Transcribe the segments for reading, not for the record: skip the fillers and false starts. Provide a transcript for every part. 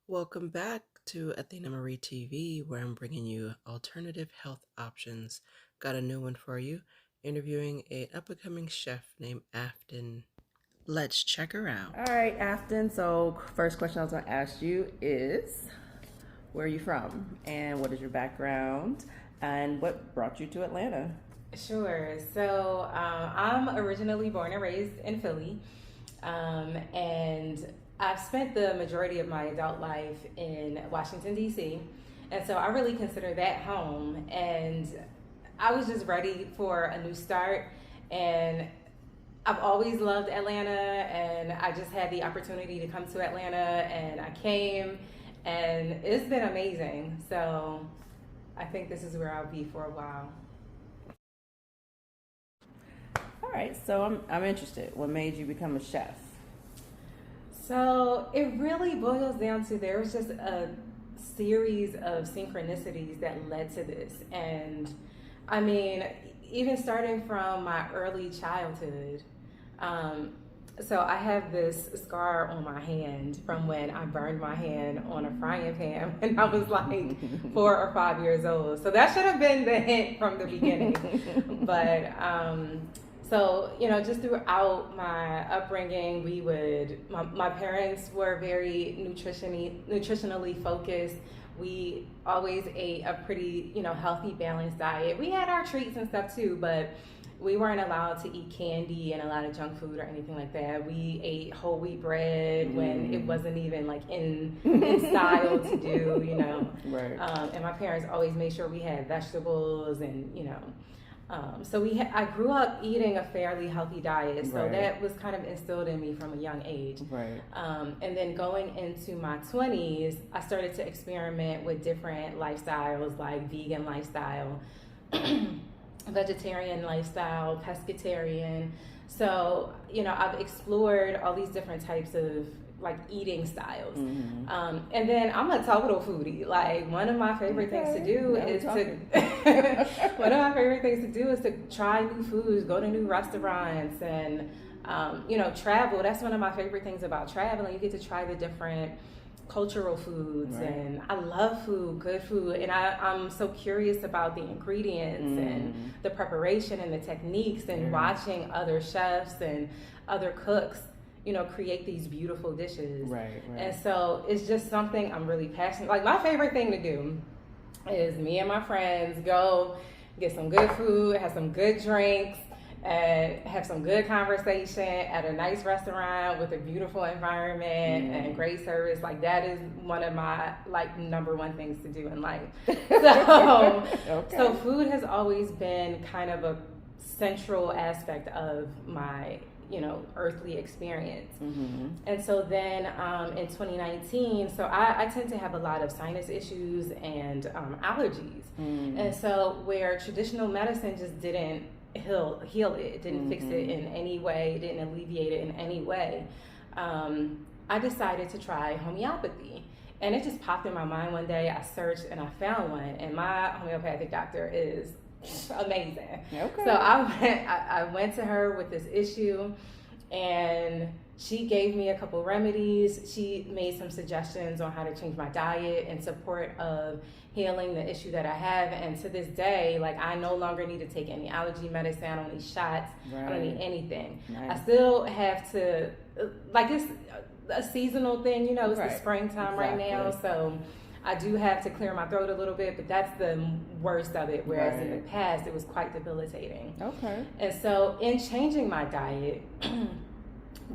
Welcome back to Athena Marie TV, where I'm bringing you alternative health options. Got a new one for you, interviewing an up-and-coming chef named Afton. Let's check her out. All right, Afton. So, first question I was going to ask you is where are you from? And what is your background? And what brought you to Atlanta? Sure. I'm originally born and raised in Philly, and I've spent the majority of my adult life in Washington, D.C. And so I really consider that home. And I was just ready for a new start. And I've always loved Atlanta, and I just had the opportunity to come to Atlanta, and I came, and it's been amazing. So I think this is where I'll be for a while. All right, so I'm interested. What made you become a chef? So it really boils down to there was just a series of synchronicities that led to this. And I mean, even starting from my early childhood, um, so I have this scar on my hand from when I burned my hand on a frying pan when I was like 4 or 5 years old. So that should have been the hint from the beginning. But just throughout my upbringing, my parents were very nutritionally focused. We always ate a pretty, healthy, balanced diet. We had our treats and stuff too, but we weren't allowed to eat candy and a lot of junk food or anything like that. We ate whole wheat bread when it wasn't even like in style to do. Right. And my parents always made sure we had vegetables and I grew up eating a fairly healthy diet, so Right. that was kind of instilled in me from a young age. Right. And then going into my 20s, I started to experiment with different lifestyles, like vegan lifestyle, vegetarian lifestyle, pescatarian. So, I've explored all these different types of like eating styles. And then I'm a total foodie. Like one of my favorite things to do is one of my favorite things to do is to try new foods, go to new restaurants, and travel. That's one of my favorite things about traveling. You get to try the different cultural foods, Right. and I love food, good food, and I'm so curious about the ingredients and the preparation and the techniques, and watching other chefs and other cooks create these beautiful dishes. Right. And so it's just something I'm really passionate. Like my favorite thing to do is me and my friends go get some good food, have some good drinks, and have some good conversation at a nice restaurant with a beautiful environment and great service. Like that is one of my like number one things to do in life. So, Okay. so food has always been kind of a central aspect of my earthly experience. And so then in 2019, so I tend to have a lot of sinus issues and allergies. And so where traditional medicine just didn't heal it, didn't fix it in any way, didn't alleviate it in any way, I decided to try homeopathy. And it just popped in my mind one day. I searched and I found one, and my homeopathic doctor is amazing. Okay. So I went to her with this issue, and she gave me a couple remedies. She made some suggestions on how to change my diet in support of healing the issue that I have. And to this day, like I no longer need to take any allergy medicine. I don't need shots. I don't need anything. Nice. I still have to, like it's a seasonal thing, it's the Right. springtime right now. Exactly. So I do have to clear my throat a little bit, but that's the worst of it. Whereas in the Right. past, it was quite debilitating. Okay. And so in changing my diet,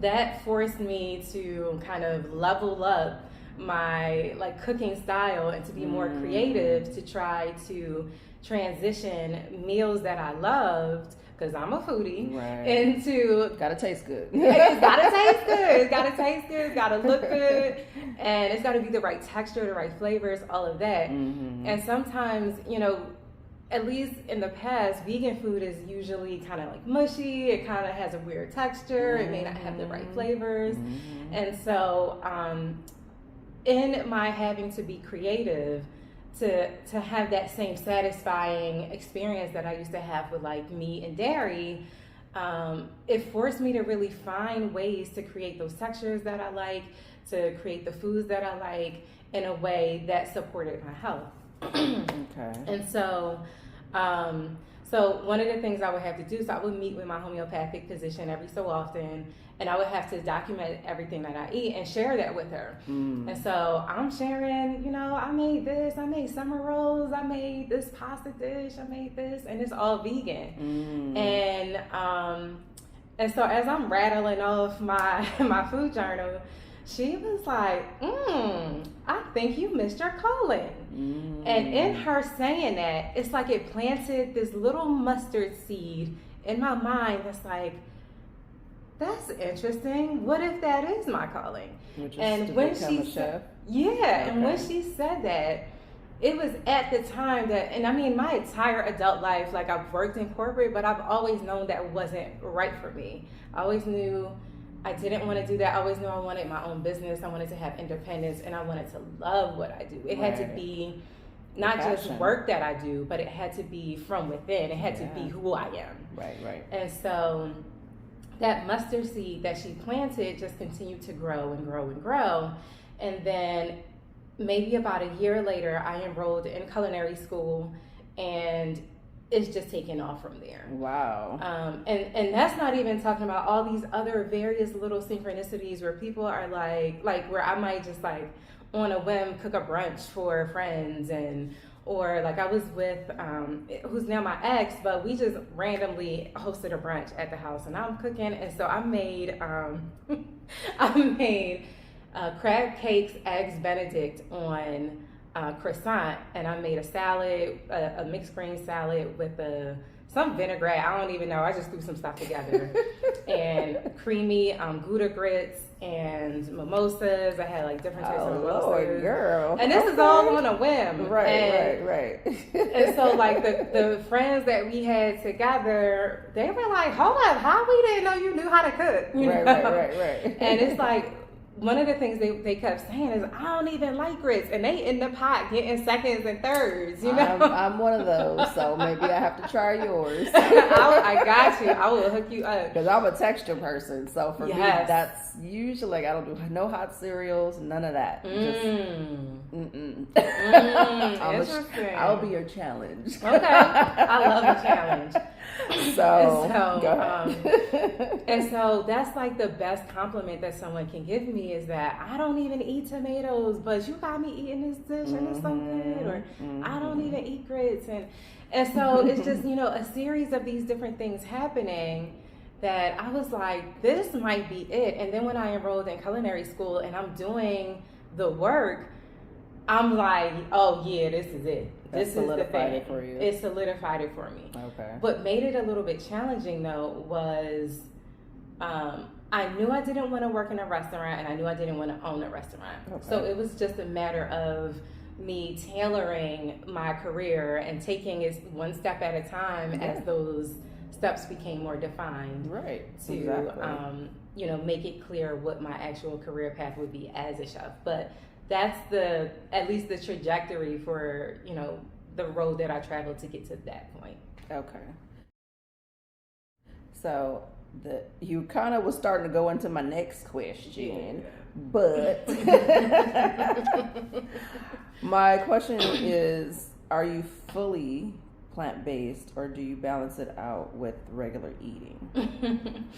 that forced me to kind of level up my like cooking style and to be more creative, to try to transition meals that I loved, because I'm a foodie, Right. into Gotta taste good. it's gotta taste good. It's gotta taste good. It's gotta look good, and it's gotta be the right texture, the right flavors, all of that. And sometimes, at least in the past, vegan food is usually kind of like mushy. It kind of has a weird texture. It may not have the right flavors, and so in my having to be creative, to have that same satisfying experience that I used to have with like meat and dairy, it forced me to really find ways to create those textures that I like, to create the foods that I like, in a way that supported my health. Okay. And so one of the things I would have to do, so I would meet with my homeopathic physician every so often, and I would have to document everything that I eat and share that with her. And so I'm sharing, you know, I made this, I made summer rolls, I made this pasta dish, I made this, and it's all vegan. And so as I'm rattling off my my food journal, she was like, I think you missed your calling. And in her saying that, it's like it planted this little mustard seed in my mind that's like, that's interesting. What if that is my calling? Which is and to when become she a chef? and when she said that, it was at the time that, and I mean, my entire adult life, like I've worked in corporate, but I've always known that wasn't right for me. I always knew I didn't want to do that. I always knew I wanted my own business. I wanted to have independence, and I wanted to love what I do. It had to be not just work that I do, but it had to be from within. It had to be who I am. Right. And so that mustard seed that she planted just continued to grow and grow and grow. And then maybe about a year later, I enrolled in culinary school, and it's just taken off from there. Wow. And that's not even talking about all these other various little synchronicities where people are like where I might just like on a whim cook a brunch for friends, or like I was with who's now my ex, but we just randomly hosted a brunch at the house, and I'm cooking, and so I made crab cakes, eggs Benedict on croissant, and I made a salad, a mixed green salad with some vinaigrette. I don't even know. I just threw some stuff together, and creamy Gouda grits and mimosas. I had like different types of mimosas. Lord, girl. And this is all on a whim. Right. And so like the friends that we had together, they were like, "Hold up, how we didn't know you knew how to cook?" You know? Right. And it's like, one of the things they kept saying is, I don't even like grits, and they in the pot getting seconds and thirds, you know? I'm one of those, so maybe I have to try yours. I got you. I will hook you up. Because I'm a texture person, so for me, that's usually, like, I don't do no hot cereals, none of that. I'll be your challenge. Okay. I love a challenge. So go ahead. And so that's like the best compliment that someone can give me is that I don't even eat tomatoes, but you got me eating this dish and it's so good, or I don't even eat grits, and so it's just, you know, a series of these different things happening that I was like, this might be it. And then when I enrolled in culinary school and I'm doing the work, I'm like, oh yeah, this is it. This is the thing. It for you. It solidified it for me. Okay. What made it a little bit challenging though was I knew I didn't want to work in a restaurant, and I knew I didn't want to own a restaurant. Okay. So it was just a matter of me tailoring my career and taking it one step at a time as those steps became more defined. Right. To you know, make it clear what my actual career path would be as a chef. But that's at least the trajectory for, you know, the road that I traveled to get to that point. Okay. So you kind of was starting to go into my next question, but my question is, are you fully plant-based, or do you balance it out with regular eating?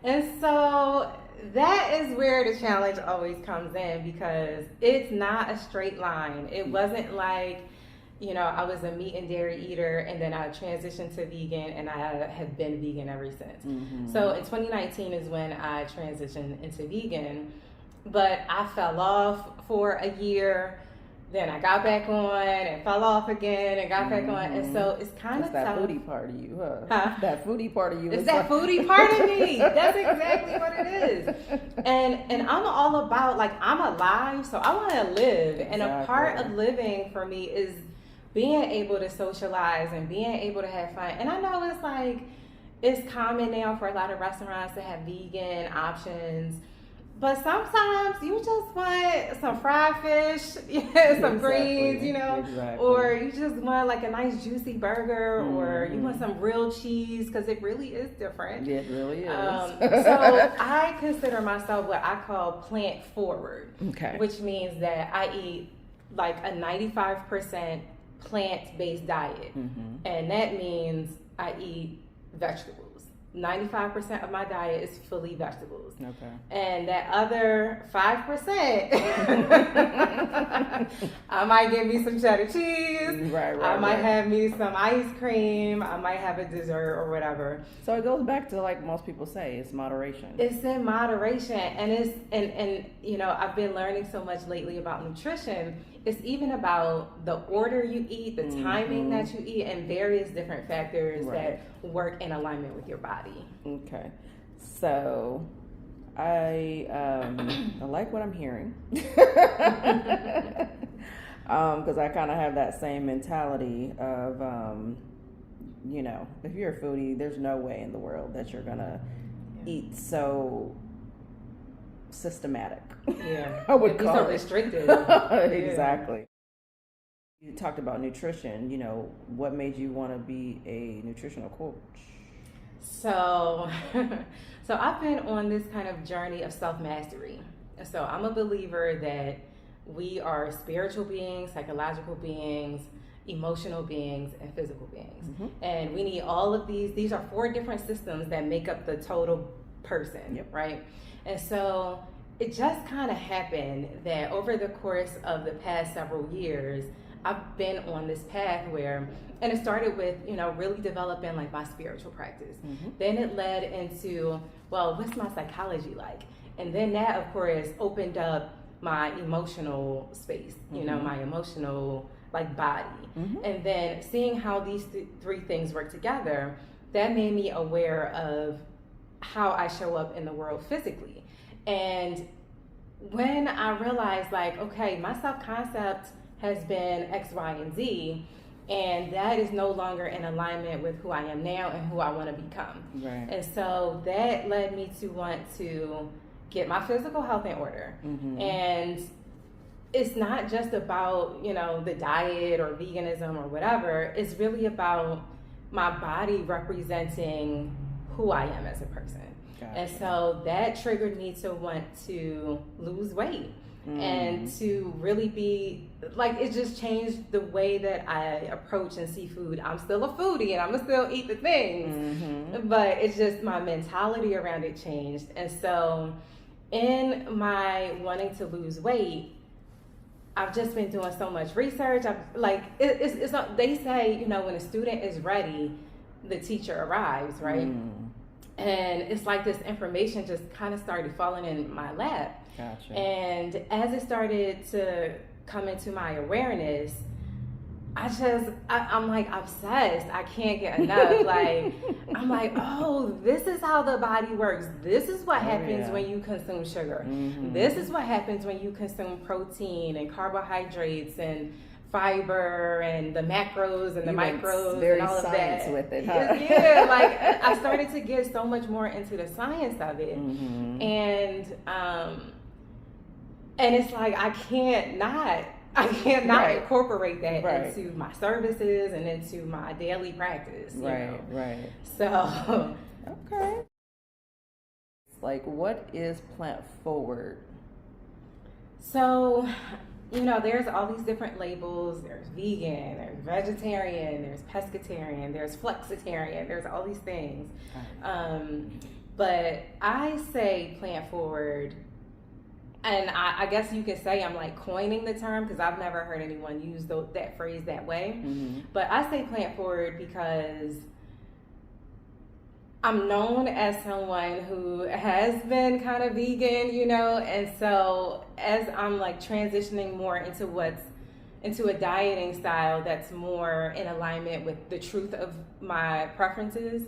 And so that is where the challenge always comes in, because it's not a straight line. It wasn't like, you know, I was a meat and dairy eater and then I transitioned to vegan, and I have been vegan ever since. Mm-hmm. So in 2019 is when I transitioned into vegan, but I fell off for a year. Then I got back on and fell off again and got back on. And so it's kind of that foodie part of you, huh? That foodie part of you. It's that foodie part of me. That's exactly what it is. And I'm all about, like, I'm alive, so I want to live. Exactly. And a part of living for me is being able to socialize and being able to have fun. And I know it's like, it's common now for a lot of restaurants to have vegan options, But sometimes you just want some fried fish, yeah, some greens, you know, or you just want like a nice juicy burger, or you want some real cheese, because it really is different. It really is. So I consider myself what I call plant forward, okay, which means that I eat like a 95% plant-based diet, and that means I eat vegetables. 95% of my diet is fully vegetables. Okay. And that other 5%, I might give me some cheddar cheese. I might have me some ice cream. I might have a dessert or whatever. So it goes back to, like most people say, it's moderation. It's in moderation. And it's and you know, I've been learning so much lately about nutrition. It's even about the order you eat, the timing that you eat, and various different factors that work in alignment with your body. Okay. So I like what I'm hearing. Because I kind of have that same mentality of, you know, if you're a foodie, there's no way in the world that you're going to eat so systematic. Yeah. I would call so it. Restricted. Exactly. You talked about nutrition. You know, what made you want to be a nutritional coach? So I've been on this kind of journey of self-mastery. So I'm a believer that we are spiritual beings, psychological beings, emotional beings, and physical beings. And we need all of these. These are 4 different systems that make up the total person, right? And so it just kind of happened that over the course of the past several years, I've been on this path where, and it started with, you know, really developing like my spiritual practice. Then it led into, well, what's my psychology like? And then that, of course, opened up my emotional space, you know, my emotional like body. And then seeing how these 3 things work together, that made me aware of how I show up in the world physically. And when I realized, like, okay, my self-concept has been X, Y, and Z, and that is no longer in alignment with who I am now and who I want to become. And so that led me to want to get my physical health in order. And it's not just about, you know, the diet or veganism or whatever. It's really about my body representing who I am as a person. And so that triggered me to want to lose weight and to really be like, it just changed the way that I approach and see food. I'm still a foodie and I'm gonna still eat the things, but it's just my mentality around it changed. And so in my wanting to lose weight, I've just been doing so much research. It's not, they say, you know, when a student is ready, the teacher arrives, right? And it's like this information just kind of started falling in my lap. And as it started to come into my awareness, I'm like obsessed. I can't get enough. Like, I'm like, oh, this is how the body works. This is what happens when you consume sugar. This is what happens when you consume protein and carbohydrates and fiber and the macros and the micros and all of that. With it, huh? Yeah, like I started to get so much more into the science of it, and it's like I can't not incorporate that into my services and into my daily practice. You know? So okay. Like, what is plant forward? So, you know, there's all these different labels. There's vegan, there's vegetarian, there's pescatarian, there's flexitarian, there's all these things. But I say plant forward, and I guess you could say I'm like coining the term because I've never heard anyone use that phrase that way. But I say plant forward because I'm known as someone who has been kind of vegan, you know, and so as I'm like transitioning more into a dieting style that's more in alignment with the truth of my preferences,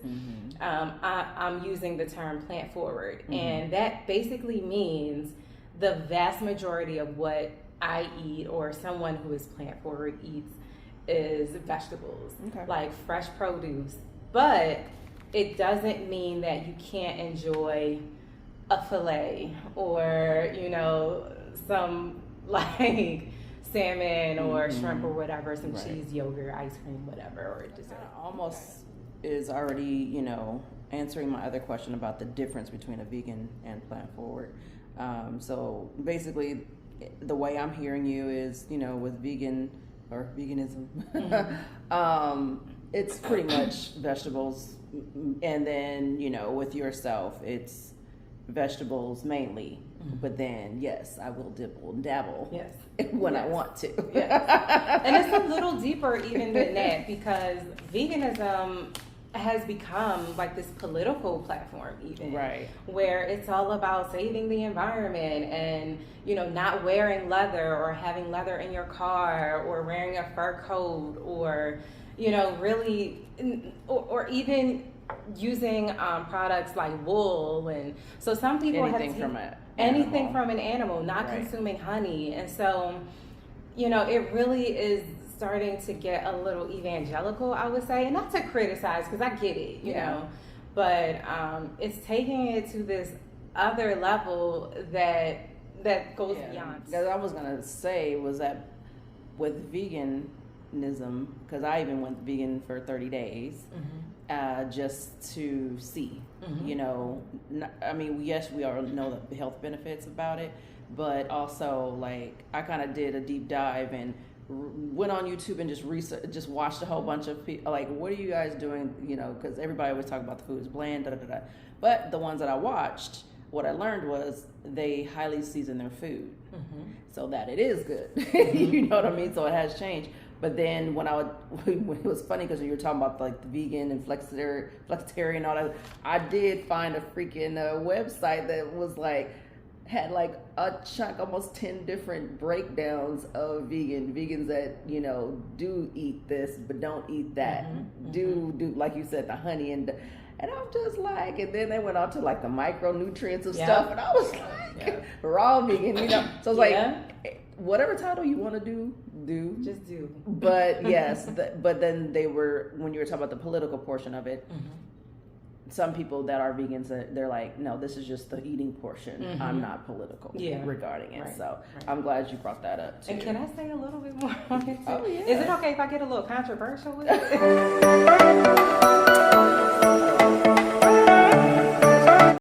I'm using the term plant forward. And that basically means the vast majority of what I eat or someone who is plant forward eats is vegetables, like fresh produce. But it doesn't mean that you can't enjoy a fillet or, you know, some like salmon or shrimp or whatever, some cheese, yogurt, ice cream, whatever, or dessert. Almost is already, you know, answering my other question about the difference between a vegan and plant forward. So basically, the way I'm hearing you is, you know, with vegan or veganism, it's pretty much vegetables, and then, you know, with yourself, it's vegetables mainly. But then, yes, I will dibble and dabble when I want to. And it's a little deeper even than that, because veganism has become like this political platform even, where it's all about saving the environment and, you know, not wearing leather or having leather in your car or wearing a fur coat or, you know, really, or even using products like wool. And so some people anything from an animal, not consuming honey. And so, you know, it really is starting to get a little evangelical, I would say, and not to criticize, because I get it, you know, but it's taking it to this other level that goes beyond. Because I was gonna say was that with veganism, because I even went vegan for 30 days, just to see, you know, I mean, yes, we all know the health benefits about it, but also like I kind of did a deep dive and went on YouTube and just watched a whole bunch of people, like, what are you guys doing, you know, because everybody always talk about the food is bland, but the ones that I watched, what I learned was they highly season their food so that it is good. You know what I mean? So it has changed. But then when it was funny because you were talking about like the vegan and flexitarian and all that, I did find a freaking website that was like, had like a chunk, almost 10 different breakdowns of vegans that, you know, do eat this but don't eat that, do like you said, the honey, and I'm just like, and then they went on to like the micronutrients of stuff, and I was like, raw vegan, you know. So it's like, whatever title you want to do, just do. But yes, but then when you were talking about the political portion of it, some people that are vegans, they're like, no, this is just the eating portion. I'm not political regarding it. So I'm glad you brought that up too. And can I say a little bit more on it too? Oh, yeah. Is it okay if I get a little controversial with it?